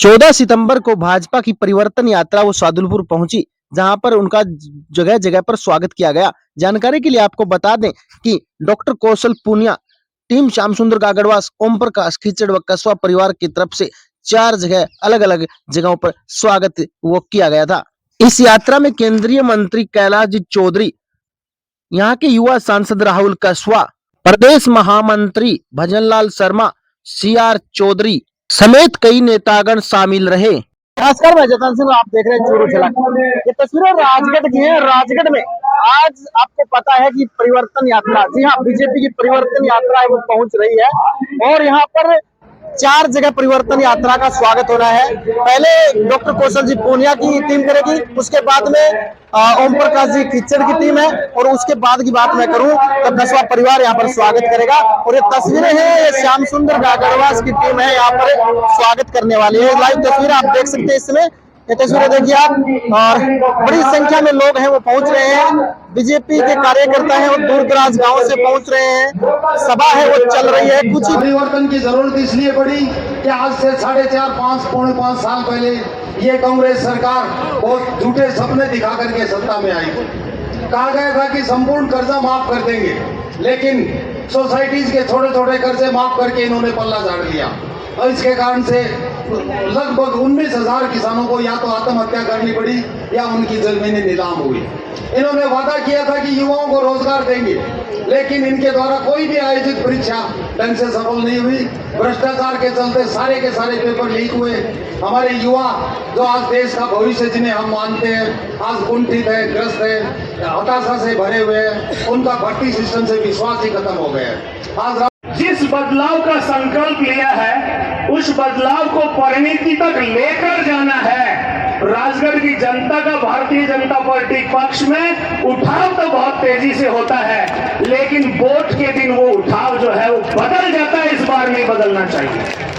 14 सितंबर को भाजपा की परिवर्तन यात्रा वो सादुलपुर पहुंची, जहां पर उनका जगह जगह पर स्वागत किया गया। जानकारी के लिए आपको बता दें कि डॉक्टर कौशल पूनिया, टीम श्याम सुंदर गागड़वास, ओम प्रकाश खिचड़ व कसवा परिवार की तरफ से 4 जगह अलग अलग जगहों पर स्वागत वो किया गया था। इस यात्रा में केंद्रीय मंत्री कैलाश जी चौधरी, यहाँ के युवा सांसद राहुल कसवा, प्रदेश महामंत्री भजनलाल शर्मा, CR चौधरी समेत कई नेतागण शामिल रहे। नमस्कार, मैं जतन सिंह, आप देख रहे हैं चूरू झलक। ये तस्वीरें राजगढ़ की हैं। राजगढ़ में आज आपको पता है कि परिवर्तन यात्रा, जी हाँ, बीजेपी की परिवर्तन यात्रा है वो पहुंच रही है और यहाँ पर 4 जगह परिवर्तन यात्रा का स्वागत होना है। पहले डॉक्टर कौशल जी पूनिया की टीम करेगी, उसके बाद में ओम प्रकाश जी खिच्चड़ की टीम है और उसके बाद की बात मैं करूं तो कसवा परिवार यहाँ पर स्वागत करेगा। और ये तस्वीरें हैं, ये श्याम सुंदर गागड़वास की टीम है, यहाँ पर स्वागत करने वाली है। लाइव तस्वीर आप देख सकते हैं इसमें, ये तस्वीरें देखिए आप। और बड़ी संख्या में लोग हैं वो पहुंच रहे हैं, बीजेपी के कार्यकर्ता हैं वो दूर दराज गांव से पहुंच रहे हैं, सभा है वो चल रही है। कुछ परिवर्तन की जरूरत इसलिए पड़ी कि आज से 4.5 पौने 5 साल पहले ये कांग्रेस सरकार बहुत झूठे सपने दिखा करके सत्ता में आई थी। कहा गया था कि संपूर्ण कर्जा माफ कर देंगे, लेकिन सोसाइटीज के छोटे छोटे कर्जे माफ करके इन्होंने पल्ला झाड़ लिया और इसके कारण से लगभग 19,000 किसानों को या तो आत्महत्या करनी पड़ी या उनकी जमीनें नीलाम हुई। इन्होंने वादा किया था कि युवाओं को रोजगार देंगे, लेकिन इनके द्वारा कोई भी आयोजित परीक्षा ढंग से सफल नहीं हुई। भ्रष्टाचार के चलते सारे के सारे पेपर लीक हुए। हमारे युवा जो आज देश का भविष्य जिन्हें हम मानते हैं, आज कुंठित है, ग्रस्त है, हताशा से भरे हुए हैं, उनका भर्ती सिस्टम से विश्वास ही खत्म हो गया है। आज जिस बदलाव का संकल्प लिया है उस बदलाव को परिणति तक लेकर जाना है। राजगढ़ की जनता का भारतीय जनता पार्टी पक्ष में उठाव तो बहुत तेजी से होता है, लेकिन वोट के दिन वो उठाव जो है वो बदल जाता है। इस बार नहीं बदलना चाहिए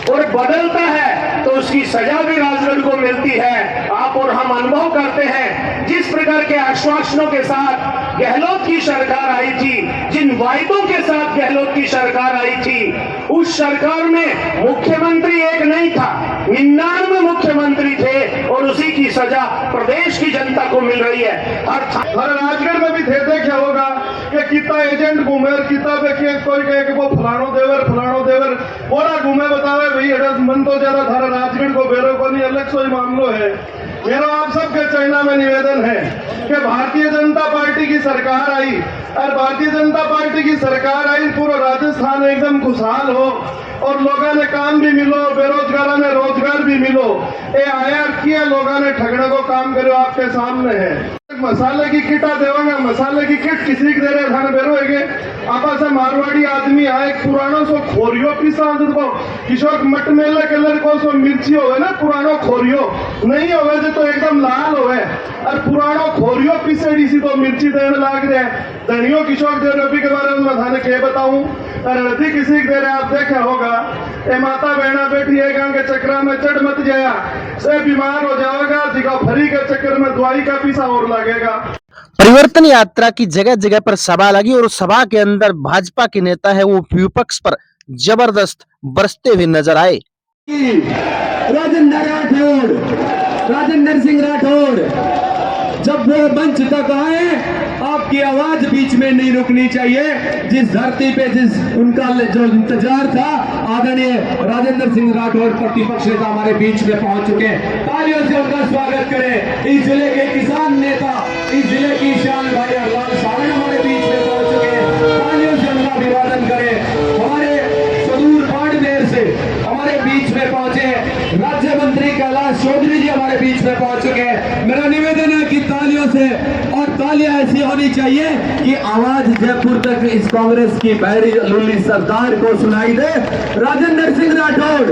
और बदलता है तो उसकी सजा भी राजगढ़ को मिलती है। आप और हम अनुभव करते हैं, जिस प्रकार के आश्वासनों के साथ गहलोत की सरकार आई थी, जिन वायदों के साथ गहलोत की सरकार आई थी, उस सरकार में मुख्यमंत्री एक नहीं था, 99 मुख्यमंत्री थे और उसी की सजा प्रदेश की जनता को मिल रही है। हर राजगढ़ में भी थे क्या होगा कि कितना एजेंट घूमे और कितना कोई कहे कि वो फलानो देवर बोला घूमे बतावे भाई मन तो ज्यादा थारा राजगढ़ को बेरो को नहीं अलग सोई मामलो है। मेरा आप सबके चैना में निवेदन है कि भारतीय जनता पार्टी की सरकार आई और भारतीय जनता पार्टी की सरकार आई, पूरा राजस्थान एकदम खुशहाल हो और लोगों ने काम भी मिलो, बेरोजगारों ने रोजगार भी मिलो। ये आया किया लोगों ने ठगने को काम करो, आपके सामने है। मसाले की किटा देवांगा, मसाले की किट किसी के दे रहे थाने बेरोगे। आपा से मारवाड़ी आदमी आए पुरानो सो खोरियो पिसा को किशोर मट मेले कलर को सो मिर्ची होवे ना, पुरानो खोरियो नहीं होवे जो तो एकदम लाल होवे और पुरानो खोरियो पिसेड़ी सी तो मिर्ची देने लाग रहे। धनियो किशोर दे रवि के बारे में थाने के बताऊं और अधिक किसी के दे रहे आप देखा होगा। ए माता बहना बैठी है गांव के चक्रा में चढ़ मत जाया, से बीमार हो जाएगा, दिखा फरी के चक्कर में दवाई का पीसा और लगेगा। परिवर्तन यात्रा की जगह जगह पर सभा लगी और सभा के अंदर भाजपा के नेता है वो विपक्ष पर जबरदस्त बरसते हुए नजर आए। राजेंद्र सिंह राठौड़ जब वो मंच तक आए, आपकी आवाज बीच में नहीं रुकनी चाहिए। जिस धरती पे जिस उनका जो इंतजार था, आदरणीय राजेंद्र सिंह राठौड़ प्रतिपक्ष नेता हमारे बीच में पहुंच चुके हैं। तालियों से उनका स्वागत करें। इस जिले के किसान नेता, इस जिले की शान भाई लाल सारण हमारे बीच में पहुंच चुके हैं। तालियों से उनका अभिवादन करें। हमारे सुदूर बाड़मेर से हमारे बीच में पहुंचे राज्य मंत्री कैलाश चौधरी जी हमारे बीच में पहुंच चुके हैं। मेरा निवेदन है कि तालियों से, और तालियां ऐसी होनी चाहिए कि आवाज जयपुर तक इस कांग्रेस की बहरी लुल्ली सरदार को सुनाई दे। राजेंद्र सिंह राठौड़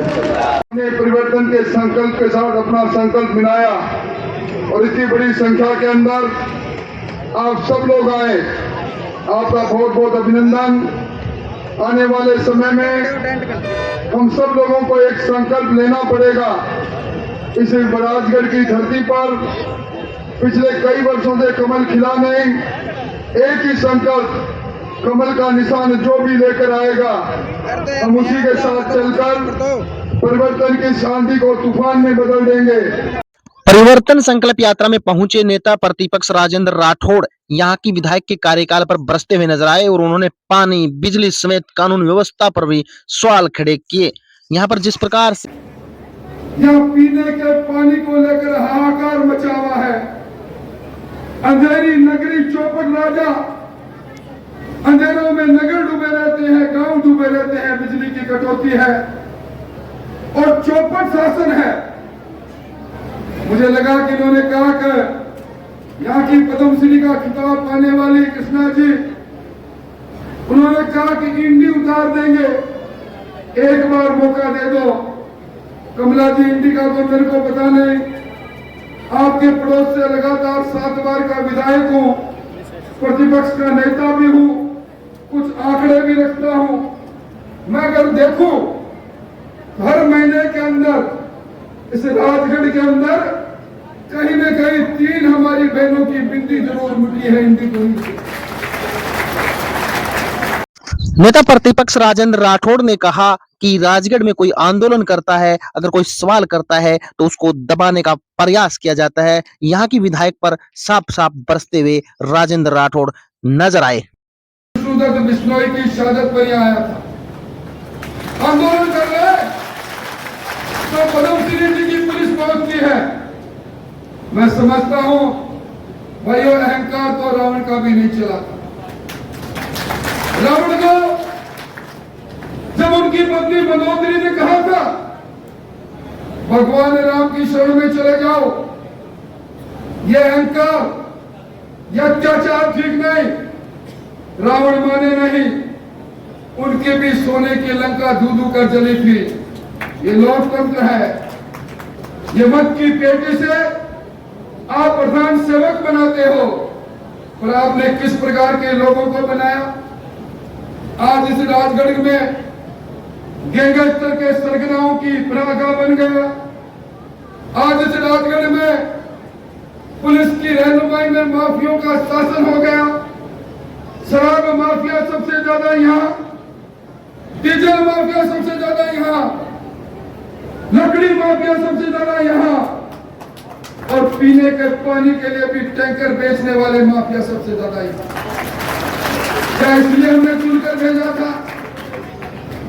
ने परिवर्तन के संकल्प के साथ अपना संकल्प मिलाया और इतनी बड़ी संख्या के अंदर आप सब लोग आए, आपका बहुत बहुत अभिनंदन। आने वाले समय में हम सब लोगों को एक संकल्प लेना पड़ेगा। इस राजगढ़ की धरती पर पिछले कई वर्षों से कमल खिला नहीं, एक ही संकल्प, कमल का निशान जो भी लेकर आएगा हम उसी के साथ चलकर परिवर्तन की शांति को तूफान में बदल देंगे। परिवर्तन संकल्प यात्रा में पहुंचे नेता प्रतिपक्ष राजेंद्र राठौड़ यहां की विधायक के कार्यकाल पर बरसते हुए नजर आए और उन्होंने पानी, बिजली समेत कानून व्यवस्था पर भी सवाल खड़े किए। यहां पर जिस प्रकार से यहाँ पीने के पानी को लेकर हाहाकार मचा हुआ है। अंधेरी नगरी चौपट राजा, अंधेरों में नगर डूबे रहते हैं, गांव डूबे रहते हैं, बिजली की कटौती है और चौपट शासन है। मुझे लगा कि इन्होंने कहा कि यहाँ की पद्मश्री का खिताब पाने वाली कृष्णा जी, उन्होंने कहा कि इंडी उतार देंगे, एक बार मौका दे दो। कमला जी, इंडी का तो मेरे को पता नहीं, आपके पड़ोस से लगातार 7 बार का विधायक हूं, प्रतिपक्ष का नेता भी हूं, कुछ आंकड़े भी रखता हूं। मैं अगर देखूं हर महीने के अंदर इस राजगढ़ के अंदर कहीं न कहीं 3 हमारी बहनों की बिंदी जरूर मिटी है इंडी को। नेता प्रतिपक्ष राजेंद्र राठौड़ ने कहा कि राजगढ़ में कोई आंदोलन करता है, अगर कोई सवाल करता है तो उसको दबाने का प्रयास किया जाता है। यहाँ की विधायक पर साफ साफ बरसते हुए राजेंद्र राठौड़ नजर आए। बिश्नोई की शहादत पर आया था, आंदोलन कर रहे तो पद्मश्री जी की पुलिस पहुंचती है। मैं समझता हूं भाई और अहंकार तो रावण का भी नहीं चला। रावण को जब उनकी पत्नी मंदोदरी ने कहा था भगवान राम की शरण में चले जाओ, ये अहंकार, यह अत्याचार ठीक नहीं, रावण माने नहीं, उनके भी सोने की लंका दूधू कर जली थी। ये लोकतंत्र है। ये मत की पेटी से आप प्रधान सेवक बनाते हो, पर आपने किस प्रकार के लोगों को बनाया। आज इस राजगढ़ में गैंगस्टर के सरगनाओं की पनाहगाह बन गया। आज इस राजगढ़ में पुलिस की रहनुमाई में माफियों का शासन हो गया। शराब माफिया सबसे ज्यादा यहाँ, डीजल माफिया सबसे ज्यादा यहाँ, लकड़ी माफिया सबसे ज्यादा यहाँ, और पीने के पानी के लिए भी टैंकर बेचने वाले माफिया सबसे ज्यादा यहाँ। क्या इसलिए हमने चुनकर भेजा था?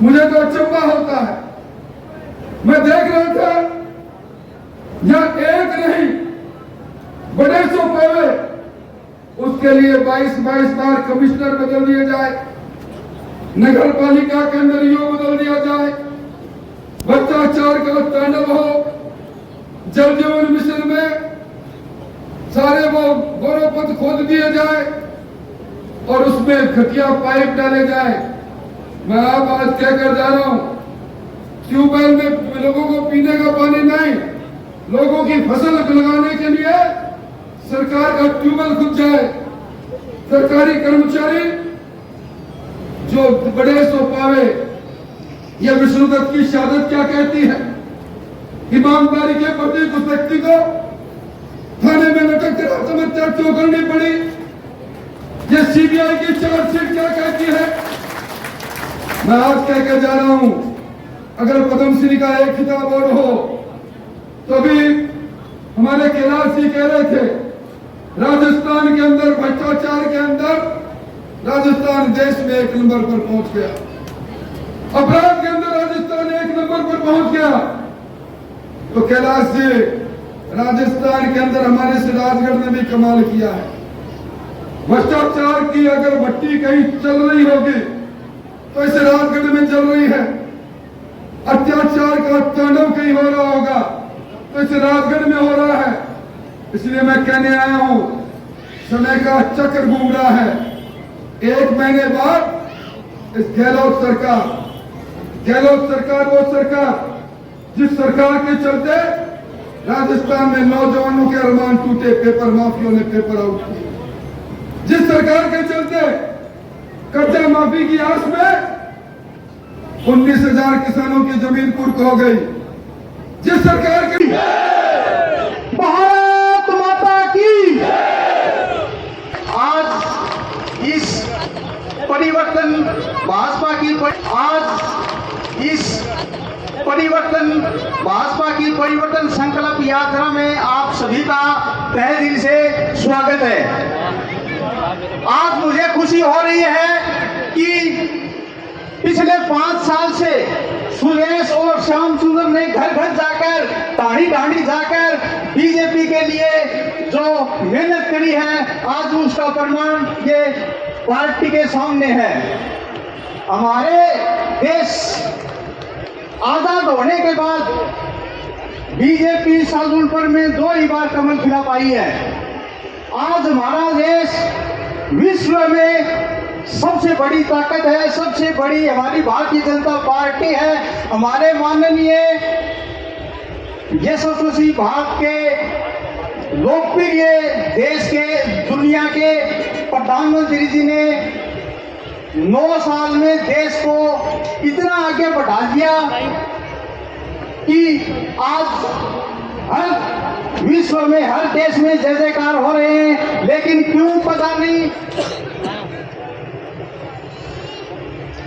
मुझे तो अचंभा होता है। मैं देख रहा था यहाँ एक नहीं बड़े सौ पावे, उसके लिए 22 बार कमिश्नर बदल दिए जाए, नगर पालिका के अंदर ईओ बदल दिया जाए, भ्रष्टाचार का तांडव हो, जल जीवन मिशन में सारे वो गौरवपथ खोद दिए जाए और उसमें घटिया पाइप डाले जाए। मैं आप आज कहकर जा रहा हूं, ट्यूबवेल में लोगों को पीने का पानी नहीं, लोगों की फसल लगाने के लिए सरकार का ट्यूबवेल खुद जाए। सरकारी कर्मचारी जो बड़े सो पावे, यह विष्णुदत्त की शहादत क्या कहती है? ईमानदारी के प्रति उस व्यक्ति को थाने में लटक कर आत्महत्या क्यों करनी पड़ी? ये सीबीआई की चार्जशीट क्या कहती है? मैं आज कहकर जा रहा हूं, अगर पद्मश्री का एक खिताब और हो तो भी हमारे कैलाश जी कह रहे थे राजस्थान के अंदर भ्रष्टाचार के अंदर राजस्थान देश में 1 नंबर पर पहुंच गया, अपराध के अंदर राजस्थान 1 नंबर पर पहुंच गया। तो कैलाश जी, राजस्थान के अंदर हमारे से राजगढ़ ने भी कमाल किया है। भ्रष्टाचार की अगर भट्टी कहीं चल रही होगी तो इसे राजगढ़ में चल रही है। अत्याचार का तांडव कहीं हो रहा होगा तो इसे राजगढ़ में हो रहा है। इसलिए मैं कहने आया हूं, समय का चक्र घूम रहा है। 1 महीने बाद इस गहलोत सरकार वो सरकार जिस सरकार के चलते राजस्थान में नौजवानों के अरमान टूटे, पेपर माफियों ने पेपर आउट किए, जिस सरकार के चलते कर्जा माफी की आस में 19,000 किसानों की जमीन कुर्क हो गई, जिस सरकार की भारत माता की। आज इस परिवर्तन भाजपा की, आज इस परिवर्तन भाजपा की परिवर्तन संकल्प यात्रा में आप सभी का तहे दिल से स्वागत है। आज मुझे खुशी हो रही है कि पिछले 5 साल से सुरेश और श्याम सुंदर ने घर घर जाकर, ढाणी ढाणी जाकर बीजेपी के लिए जो मेहनत करी है, आज उसका प्रमाण ये पार्टी के सामने है। हमारे देश आजाद होने के बाद बीजेपी शाहजहांपुर में 2 ही बार कमल खिला पाई है। आज हमारा देश विश्व में सबसे बड़ी ताकत है, सबसे बड़ी हमारी भारतीय जनता पार्टी है। हमारे माननीय यशस्वी भारत के लोकप्रिय देश के, दुनिया के प्रधानमंत्री जी ने 9 साल में देश को इतना आगे बढ़ा दिया कि आज हर विश्व में, हर देश में जय जयकार हो रहे हैं। लेकिन क्यों पता नहीं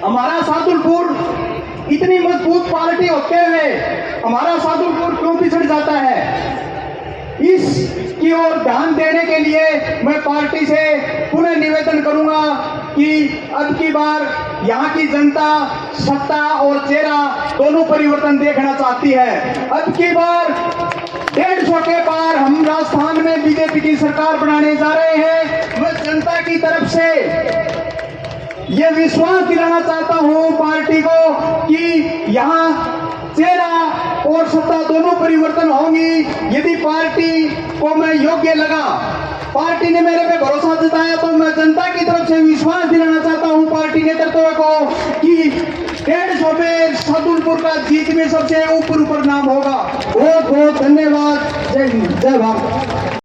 हमारा शाहजहांपुर इतनी मजबूत पार्टी होते हुए हमारा शाहजहांपुर क्यों पिछड़ जाता है। इसकी ओर ध्यान देने के लिए मैं पार्टी से पुनः निवेदन करूंगा कि अब की बार यहाँ की जनता सत्ता और चेहरा दोनों परिवर्तन देखना चाहती है। अब की बार 150 के पार हम राजस्थान में बीजेपी की सरकार बनाने जा रहे हैं। मैं जनता की तरफ से ये विश्वास दिलाना चाहता हूँ पार्टी को कि यहाँ चेहरा और सत्ता दोनों परिवर्तन होंगी। यदि पार्टी को मैं योग्य लगा, पार्टी ने मेरे पे भरोसा जताया, तो मैं जनता की तरफ से विश्वास दिलाना चाहता हूँ पार्टी नेतृत्व को कि 150 में शाहजहांपुर का जीत में सबसे ऊपर नाम होगा। बहुत बहुत धन्यवाद। जय हिंद, जय भारत।